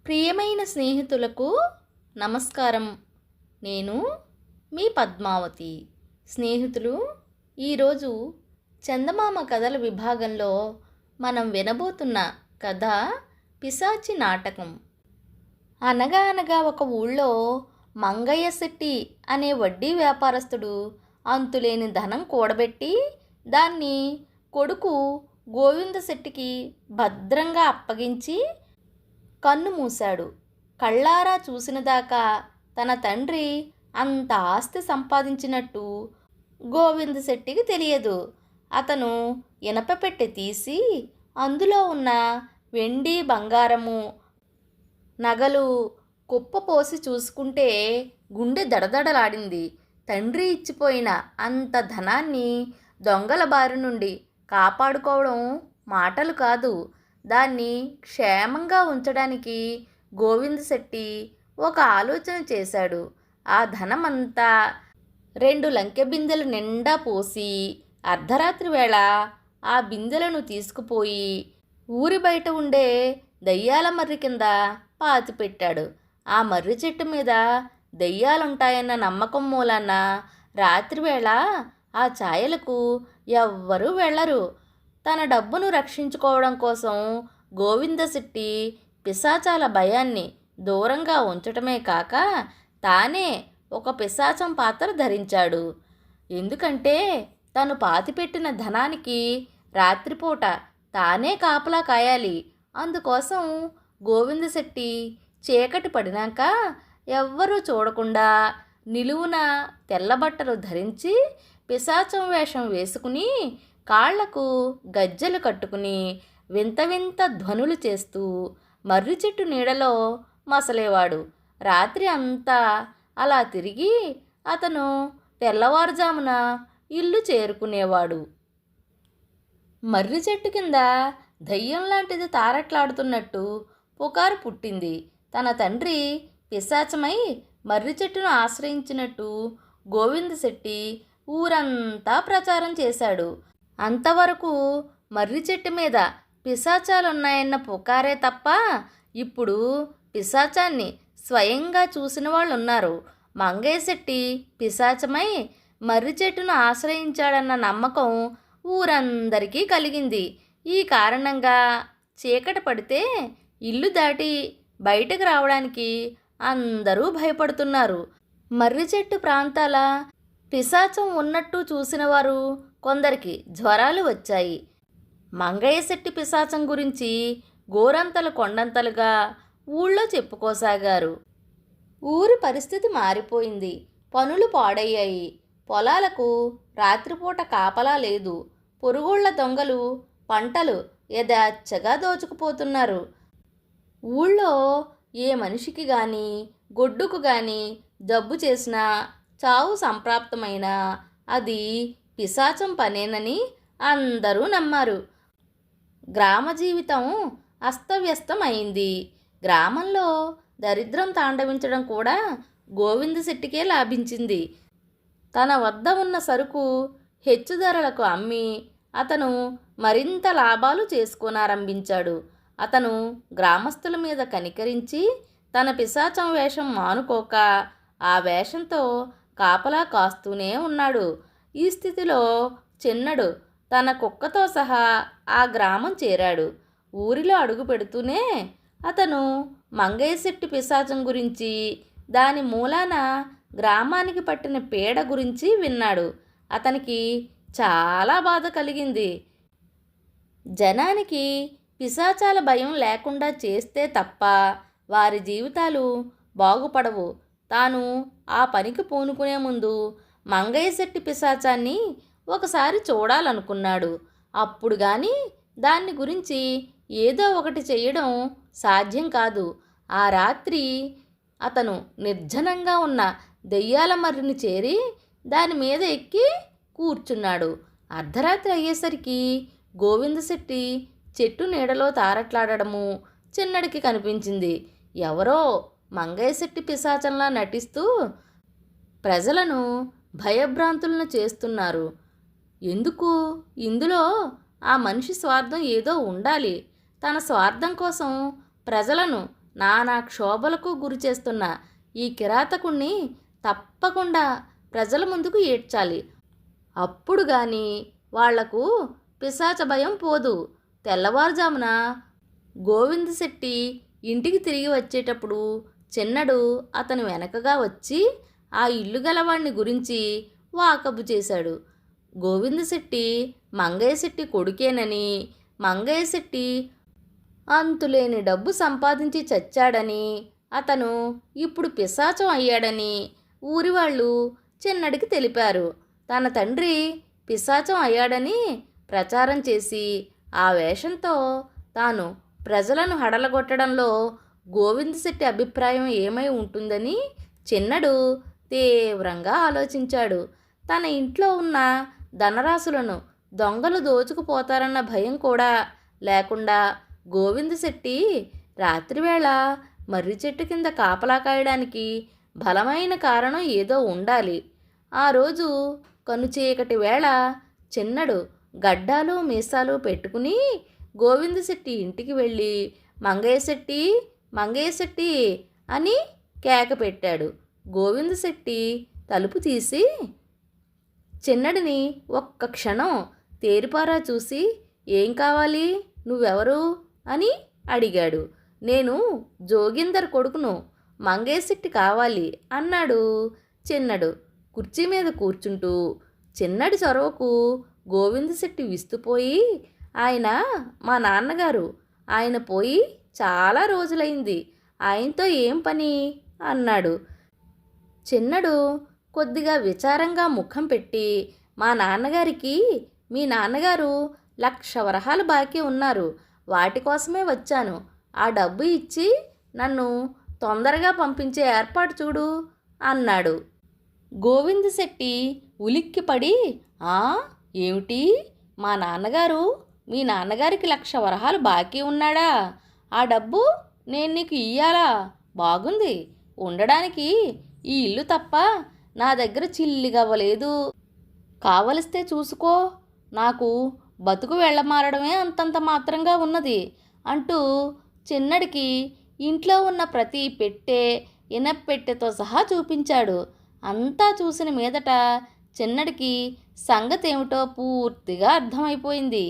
ప్రియమైన స్నేహితులకు నమస్కారం. నేను మీ పద్మావతి. స్నేహితులు, ఈరోజు చందమామ కథల విభాగంలో మనం వినబోతున్న కథ పిశాచి నాటకం. అనగా అనగా ఒక ఊళ్ళో మంగయ్య శెట్టి అనే వడ్డీ వ్యాపారస్తుడు అంతులేని ధనం కూడబెట్టి దాన్ని కొడుకు గోవింద శెట్టికి భద్రంగా అప్పగించి కన్ను మూశాడు. కళ్ళారా చూసినదాకా తన తండ్రి అంత ఆస్తి సంపాదించినట్టు గోవింద శెట్టికి తెలియదు. అతను ఇనప పెట్టె తీసి అందులో ఉన్న వెండి బంగారము నగలు కుప్పపోసి చూసుకుంటే గుండె దడదడలాడింది. తండ్రి ఇచ్చిపోయిన అంత ధనాన్ని దొంగల బారి నుండి కాపాడుకోవడం మాటలు కాదు. దాన్ని క్షేమంగా ఉంచడానికి గోవింద శెట్టి ఒక ఆలోచన చేశాడు. ఆ ధనమంతా 2 లంకె బిందెల నిండా పోసి అర్ధరాత్రి వేళ ఆ బిందెలను తీసుకుపోయి ఊరి బయట ఉండే దయ్యాల మర్రి కింద పాతిపెట్టాడు. ఆ మర్రి చెట్టు మీద దయ్యాలుంటాయన్న నమ్మకం మూలాన రాత్రివేళ ఆ ఛాయలకు ఎవ్వరూ వెళ్ళరు. తన డబ్బును రక్షించుకోవడం కోసం గోవింద శెట్టి పిశాచాల భయాన్ని దూరంగా ఉంచటమే కాక తానే ఒక పిశాచం పాత్ర ధరించాడు. ఎందుకంటే తను పాతిపెట్టిన ధనానికి రాత్రిపూట తానే కాపలా కాయాలి. అందుకోసం గోవింద శెట్టి చీకటి పడినాక ఎవ్వరూ చూడకుండా నిలువున తెల్లబట్టలు ధరించి పిశాచం వేషం వేసుకుని కాళ్లకు గజ్జెలు కట్టుకుని వింత వింత ధ్వనులు చేస్తూ మర్రి చెట్టు నీడలో మసలేవాడు. రాత్రి అంతా అలా తిరిగి అతను తెల్లవారుజామున ఇల్లు చేరుకునేవాడు. మర్రి చెట్టు కింద దయ్యం లాంటిది తారట్లాడుతున్నట్టు పుకారు పుట్టింది. తన తండ్రి పిశాచమై మర్రి చెట్టును ఆశ్రయించినట్టు గోవింద శెట్టి ఊరంతా ప్రచారం చేశాడు. అంతవరకు మర్రి చెట్టు మీద పిశాచాలున్నాయన్న పుకారే తప్ప ఇప్పుడు పిశాచాన్ని స్వయంగా చూసిన వాళ్ళు ఉన్నారు. మంగయ్య శెట్టి పిశాచమై మర్రి చెట్టును ఆశ్రయించాడన్న నమ్మకం ఊరందరికీ కలిగింది. ఈ కారణంగా చీకటి పడితే ఇల్లు దాటి బయటకు రావడానికి అందరూ భయపడుతున్నారు. మర్రి చెట్టు ప్రాంతాల పిశాచం ఉన్నట్టు చూసిన వారు కొందరికి జ్వరాలు వచ్చాయి. మంగయ్య శెట్టి పిశాచం గురించి గోరంతలు కొండంతలుగా ఊళ్ళో చెప్పుకోసాగారు. ఊరి పరిస్థితి మారిపోయింది. పనులు పాడయ్యాయి. పొలాలకు రాత్రిపూట కాపలా లేదు. పొరుగుళ్ళ దొంగలు పంటలు యథేచ్ఛగా దోచుకుపోతున్నారు. ఊళ్ళో ఏ మనిషికి కానీ గొడ్డుకు కానీ జబ్బు చేసినా చావు సంప్రాప్తమైనా అది పిశాచం పనేనని అందరూ నమ్మారు. గ్రామ జీవితం అస్తవ్యస్తం అయింది. గ్రామంలో దరిద్రం తాండవించడం కూడా గోవింద శెట్టికే లాభించింది. తన వద్ద ఉన్న సరుకు హెచ్చు ధరలకు అమ్మి అతను మరింత లాభాలు చేసుకోనారంభించాడు. అతను గ్రామస్తుల మీద కనికరించి తన పిశాచం వేషం మానుకోక ఆ వేషంతో కాపలా కాస్తూనే ఉన్నాడు. ఈ స్థితిలో చిన్నడు తన కుక్కతో సహా ఆ గ్రామం చేరాడు. ఊరిలో అడుగు పెడుతూనే అతను మంగయ్య శెట్టి పిశాచం గురించి, దాని మూలాన గ్రామానికి పట్టిన పీడ గురించి విన్నాడు. అతనికి చాలా బాధ కలిగింది. జనానికి పిశాచాల భయం లేకుండా చేస్తే తప్ప వారి జీవితాలు బాగుపడవు. తాను ఆ పనికి పూనుకునే ముందు మంగయ్య శెట్టి పిశాచాన్ని ఒకసారి చూడాలనుకున్నాడు. అప్పుడు కానీ దాన్ని గురించి ఏదో ఒకటి చేయడం సాధ్యం కాదు. ఆ రాత్రి అతను నిర్జనంగా ఉన్న దెయ్యాల మర్రిని చేరి దాని మీద ఎక్కి కూర్చున్నాడు. అర్ధరాత్రి అయ్యేసరికి గోవింద శెట్టి చెట్టు నీడలో తారట్లాడడము చిన్నడికి కనిపించింది. ఎవరో మంగయ్య శెట్టి పిశాచంలా నటిస్తూ ప్రజలను భయభ్రాంతులను చేస్తున్నారు. ఎందుకు? ఇందులో ఆ మనిషి స్వార్థం ఏదో ఉండాలి. తన స్వార్థం కోసం ప్రజలను నానా క్షోభలకు గురి చేస్తున్న ఈ కిరాతకుణ్ణి తప్పకుండా ప్రజల ముందుకు ఏడ్చాలి. అప్పుడు గాని వాళ్లకు పిశాచ భయం పోదు. తెల్లవారుజామున గోవింద శెట్టి ఇంటికి తిరిగి వచ్చేటప్పుడు చిన్నడు అతని వెనకగా వచ్చి ఆ ఇల్లు గలవాణ్ణి గురించి వాకబు చేశాడు. గోవింద శెట్టి మంగయ్య శెట్టి కొడుకేనని, మంగయ్య శెట్టి అంతులేని డబ్బు సంపాదించి చచ్చాడని, అతను ఇప్పుడు పిశాచం అయ్యాడని ఊరివాళ్ళు చిన్నడికి తెలిపారు. తన తండ్రి పిశాచం అయ్యాడని ప్రచారం చేసి ఆ వేషంతో తాను ప్రజలను హడలగొట్టడంలో గోవింద శెట్టి అభిప్రాయం ఏమై ఉంటుందని చిన్నడు తీవ్రంగా ఆలోచించాడు. తన ఇంట్లో ఉన్న ధనరాశులను దొంగలు దోచుకుపోతారన్న భయం కూడా లేకుండా గోవింద శెట్టి రాత్రివేళ మర్రి చెట్టు కింద కాపలా కాయడానికి బలమైన కారణం ఏదో ఉండాలి. ఆ రోజు కనుచీకటి వేళ చిన్నడు గడ్డాలు మీసాలు పెట్టుకుని గోవింద శెట్టి ఇంటికి వెళ్ళి మంగయ్య శెట్టి, మంగయ్య శెట్టి అని కేక పెట్టాడు. గోవింద శెట్టి తలుపు తీసి చిన్నడిని ఒక్క క్షణం తేరిపారా చూసి, ఏం కావాలి, నువ్వెవరు అని అడిగాడు. నేను జోగిందర్ కొడుకును, మంగయ్య శెట్టి కావాలి అన్నాడు చిన్నడు కుర్చీ మీద కూర్చుంటూ. చిన్నడి చొరవకు గోవింద శెట్టి విస్తుపోయి, ఆయన మా నాన్నగారు, ఆయన పోయి చాలా రోజులైంది, ఆయనతో ఏం పని అన్నాడు. చిన్నడు కొద్దిగా విచారంగా ముఖం పెట్టి, మా నాన్నగారికి మీ నాన్నగారు 1,00,000 వరహాలు బాకీ ఉన్నారు, వాటి కోసమే వచ్చాను, ఆ డబ్బు ఇచ్చి నన్ను తొందరగా పంపించే ఏర్పాటు చూడు అన్నాడు. గోవింద శెట్టి ఉలిక్కిపడి, ఏమిటి, మా నాన్నగారు, మీ నాన్నగారికి 1,00,000 వరహాలు బాకీ ఉన్నాడా? ఆ డబ్బు నేను నీకు ఇయ్యాలా? బాగుంది, ఉండడానికి ఈ ఇల్లు తప్ప నా దగ్గర చిల్లిగవ్వలేదు, కావలిస్తే చూసుకో, నాకు బతుకు వెళ్ళమారడమే అంతంత మాత్రంగా ఉన్నది అంటూ చిన్నడికి ఇంట్లో ఉన్న ప్రతి పెట్టె, ఇనప్పెట్టెతో సహా చూపించాడు. అంతా చూసిన మీదట చిన్నడికి సంగతి ఏమిటో పూర్తిగా అర్థమైపోయింది.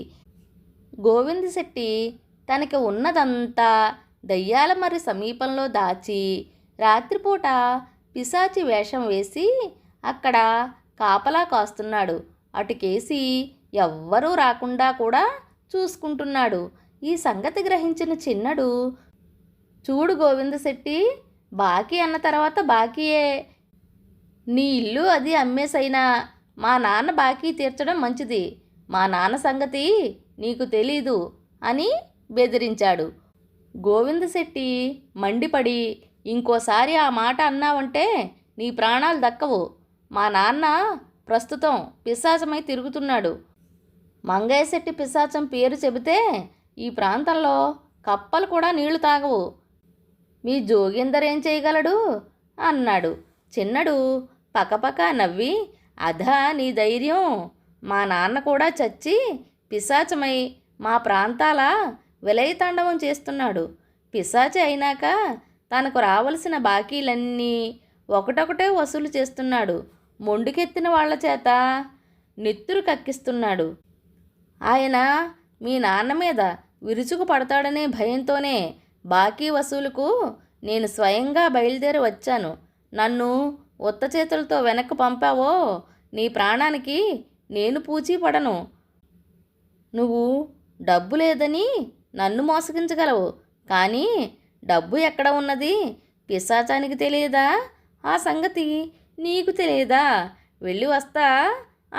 గోవింద శెట్టి తనకి ఉన్నదంతా దయ్యాల మర్రి సమీపంలో దాచి రాత్రిపూట పిశాచి వేషం వేసి అక్కడ కాపలా కాస్తున్నాడు. అటుకేసి ఎవ్వరూ రాకుండా కూడా చూసుకుంటున్నాడు. ఈ సంగతి గ్రహించిన చిన్నడు, చూడు గోవింద శెట్టి, బాకీ అన్న తర్వాత బాకీయే, నీ ఇల్లు అది అమ్మేసైనా మా నాన్న బాకీ తీర్చడం మంచిది, మా నాన్న సంగతి నీకు తెలీదు అని బెదిరించాడు. గోవింద శెట్టి మండిపడి, ఇంకోసారి ఆ మాట అన్నావంటే నీ ప్రాణాలు దక్కవు, మా నాన్న ప్రస్తుతం పిశాచమై తిరుగుతున్నాడు, మంగయ్య శెట్టి పిశాచం పేరు చెబితే ఈ ప్రాంతంలో కప్పలు కూడా నీళ్లు తాగవు, మీ జోగిందర్ ఏం చేయగలడు అన్నాడు. చిన్నడు పకపక నవ్వి, అదా నీ ధైర్యం, మా నాన్న కూడా చచ్చి పిశాచమై మా ప్రాంతాల విలయతాండవం చేస్తున్నాడు, పిశాచి అయినాక తనకు రావలసిన బాకీలన్నీ ఒకటొకటే వసూలు చేస్తున్నాడు, మొండికెత్తిన వాళ్ల చేత నెత్తురు కక్కిస్తున్నాడు, ఆయన మీ నాన్న మీద విరుచుకు పడతాడనే భయంతోనే బాకీ వసూలుకు నేను స్వయంగా బయలుదేరి వచ్చాను, నన్ను ఉత్త చేతులతో వెనక్కి పంపావో నీ ప్రాణానికి నేను పూచీ పడను, నువ్వు డబ్బు లేదని నన్ను మోసగించగలవు, కానీ డబ్బు ఎక్కడ ఉన్నది పిశాచానికి తెలియదా, ఆ సంగతి నీకు తెలియదా, వెళ్ళి వస్తా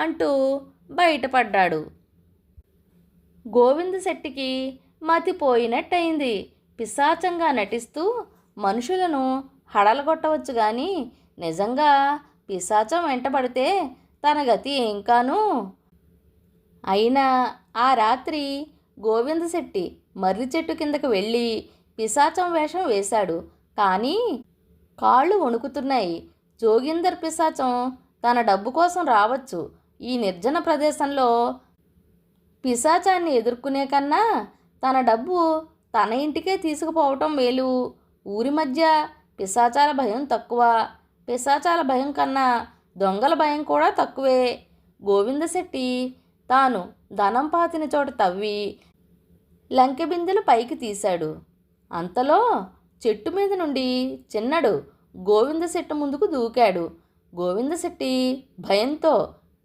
అంటూ బయటపడ్డాడు. గోవింద శెట్టికి మతిపోయినట్టయింది. పిశాచంగా నటిస్తూ మనుషులను హడలగొట్టవచ్చు కానీ నిజంగా పిశాచం వెంటబడితే తన గతి ఏం కాను. అయినా ఆ రాత్రి గోవింద శెట్టి మర్రి చెట్టు కిందకు వెళ్ళి పిశాచం వేషం వేశాడు. కానీ కాళ్ళు వణుకుతున్నాయి. జోగిందర్ పిశాచం తన డబ్బు కోసం రావచ్చు. ఈ నిర్జన ప్రదేశంలో పిశాచాన్ని ఎదుర్కొనే కన్నా తన డబ్బు తన ఇంటికే తీసుకుపోవటం మేలు ఊరి మధ్య పిశాచాల భయం తక్కువ. పిశాచాల భయం కన్నా దొంగల భయం కూడా తక్కువే. గోవిందశెట్టి తాను ధనం పాతిన చోట తవ్వి లంకె బిందెలు పైకి తీశాడు. అంతలో చెట్టు మీద నుండి చిన్నడు గోవిందశెట్టి ముందుకు దూకాడు. గోవిందశెట్టి భయంతో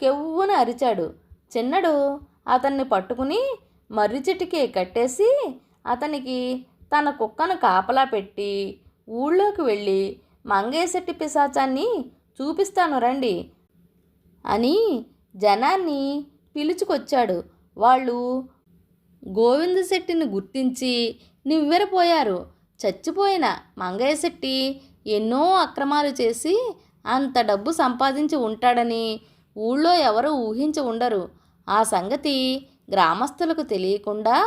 కెవ్వున అరిచాడు. చిన్నడు అతన్ని పట్టుకుని మర్రి చెట్టుకి కట్టేసి అతనికి తన కుక్కను కాపలా పెట్టి ఊళ్ళోకి వెళ్ళి మంగయ్యశెట్టి పిశాచాన్ని చూపిస్తాను రండి అని జనాన్ని పిలుచుకొచ్చాడు. వాళ్ళు గోవిందశెట్టిని గుర్తించి నివ్వెరపోయారు. చచ్చిపోయిన మంగయ్యశెట్టి ఎన్నో అక్రమాలు చేసి అంత డబ్బు సంపాదించి ఉంటాడని ఊళ్ళో ఎవరూ ఊహించి ఉండరు. ఆ సంగతి గ్రామస్తులకు తెలియకుండా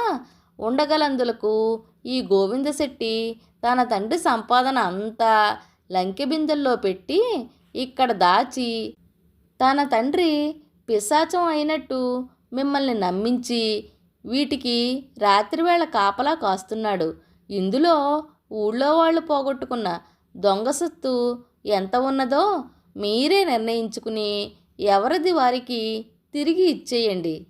ఉండగలందులకు ఈ గోవిందశెట్టి తన తండ్రి సంపాదన అంతా లంకె బిందెల్లో పెట్టి ఇక్కడ దాచి తన తండ్రి పిశాచం అయినట్టు మిమ్మల్ని నమ్మించి వీటికి రాత్రివేళ కాపలా కాస్తున్నాడు. ఇందులో ఊళ్ళో వాళ్ళు పోగొట్టుకున్న దొంగ సొత్తు ఎంత ఉన్నదో మీరే నిర్ణయించుకుని ఎవరిది వారికి తిరిగి ఇచ్చేయండి.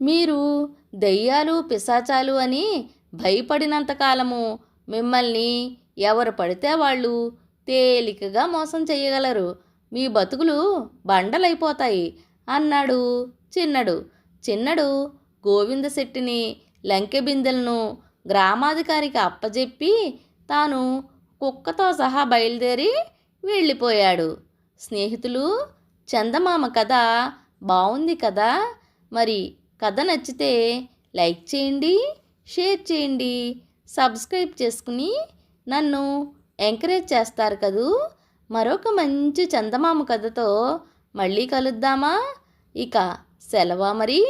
మీరు దెయ్యాలు పిశాచాలు అని భయపడినంతకాలము మిమ్మల్ని ఎవరు పడితే వాళ్ళు తేలికగా మోసం చేయగలరు. మీ బతుకులు బండలైపోతాయి అన్నాడు చిన్నడు. చిన్నడు గోవిందశెట్టిని లంకె బిందెలను గ్రామాధికారికి అప్పజెప్పి తాను కుక్కతో సహా బయలుదేరి వెళ్ళిపోయాడు. స్నేహితులు, చందమామ కథ బాగుంది కదా. మరి కథ నచ్చితే లైక్ చేయండి, షేర్ చేయండి, సబ్స్క్రైబ్ చేసుకుని నన్ను ఎంకరేజ్ చేస్తారు కదూ. మరొక మంచి చందమామ కథతో మళ్ళీ కలుద్దామా? ఇక సెలవా మరి.